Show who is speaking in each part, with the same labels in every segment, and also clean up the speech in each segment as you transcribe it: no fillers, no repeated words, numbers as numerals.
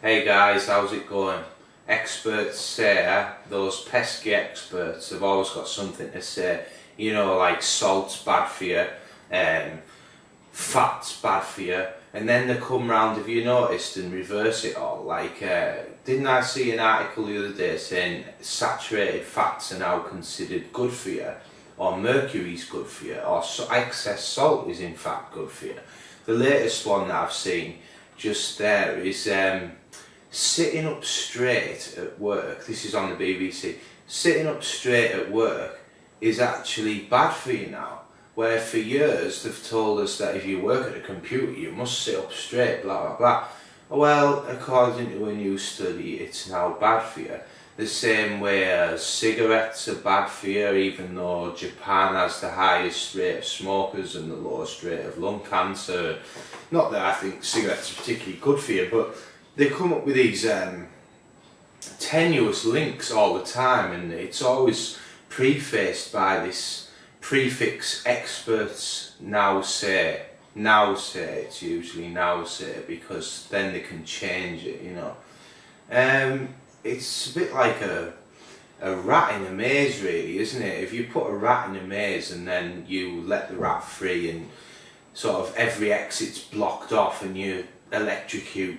Speaker 1: Hey guys, how's it going? Experts say, those pesky experts have always got something to say. You know, like salt's bad for you, fat's bad for you, and then they come round, have you noticed, and reverse it all. Like, didn't I see an article the other day saying saturated fats are now considered good for you, or mercury's good for you, or excess salt is in fact good for you. The latest one that I've seen just there is sitting up straight at work. This is on the BBC. Sitting up straight at work is actually bad for you now, where for years they've told us that if you work at a computer you must sit up straight, blah blah blah. Well, according to a new study, it's now bad for you. The same way as cigarettes are bad for you, even though Japan has the highest rate of smokers and the lowest rate of lung cancer. Not that I think cigarettes are particularly good for you, but they come up with these tenuous links all the time, and it's always prefaced by this prefix experts now say. Now say, it's usually now say, because then they can change it, you know. It's a bit like a rat in a maze, really, isn't it? If you put a rat in a maze and then you let the rat free and sort of every exit's blocked off and you electrocute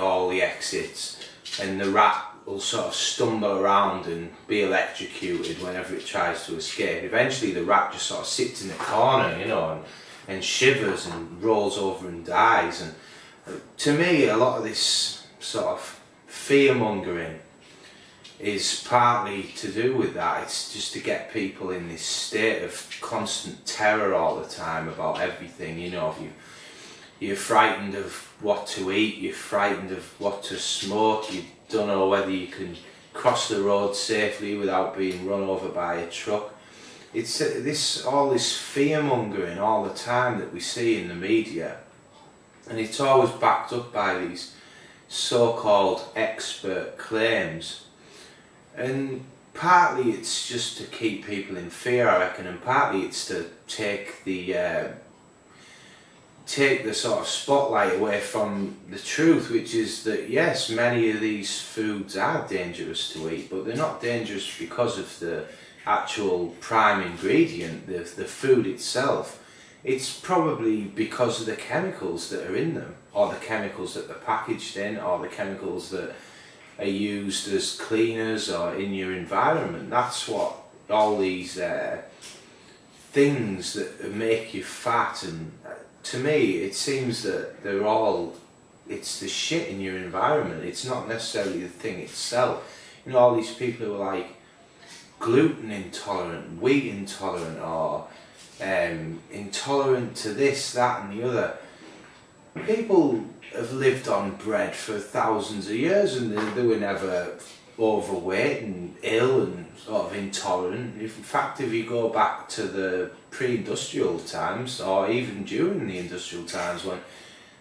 Speaker 1: all the exits, and the rat will sort of stumble around and be electrocuted whenever it tries to escape. Eventually the rat just sort of sits in the corner, you know, and shivers and rolls over and dies. And to me, a lot of this sort of fear mongering is partly to do with that. It's just to get people in this state of constant terror all the time about everything. You know, if you're frightened of what to eat, you're frightened of what to smoke, you don't know whether you can cross the road safely without being run over by a truck. It's all this fear mongering all the time that we see in the media, and it's always backed up by these so-called expert claims. And partly it's just to keep people in fear, I reckon, and partly it's to take the sort of spotlight away from the truth, which is that yes, many of these foods are dangerous to eat, but they're not dangerous because of the actual prime ingredient, the food itself. It's probably because of the chemicals that are in them, or the chemicals that they're packaged in, or the chemicals that are used as cleaners or in your environment. That's what all these things that make you fat, and to me it seems that it's the shit in your environment. It's not necessarily the thing itself. You know, all these people who are like gluten intolerant, wheat intolerant, or intolerant to this, that and the other. People have lived on bread for thousands of years and they were never overweight and ill and sort of intolerant. In fact, if you go back to the pre-industrial times, or even during the industrial times, when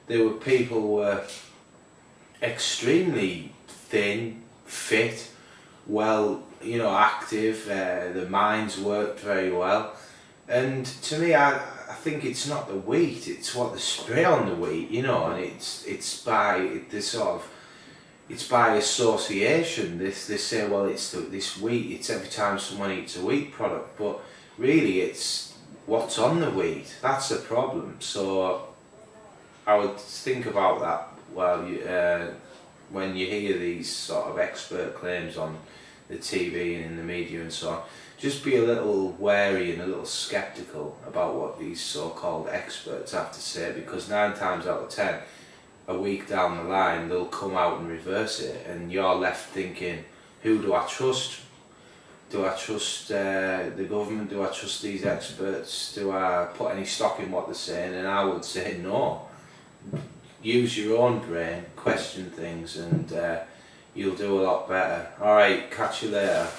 Speaker 1: there were people who were extremely thin, fit, well, you know, active, their minds worked very well. And to me, I think it's not the wheat, it's what they spray on the wheat, you know, and it's by association. They say, well, it's this wheat, it's every time someone eats a wheat product, but really it's what's on the wheat. That's the problem. So I would think about that while when you hear these sort of expert claims on the TV and in the media and so on. Just be a little wary and a little sceptical about what these so-called experts have to say, because 9 times out of 10, a week down the line, they'll come out and reverse it, and you're left thinking, who do I trust? Do I trust the government? Do I trust these experts? Do I put any stock in what they're saying? And I would say no. Use your own brain, question things, and you'll do a lot better. Alright, catch you later.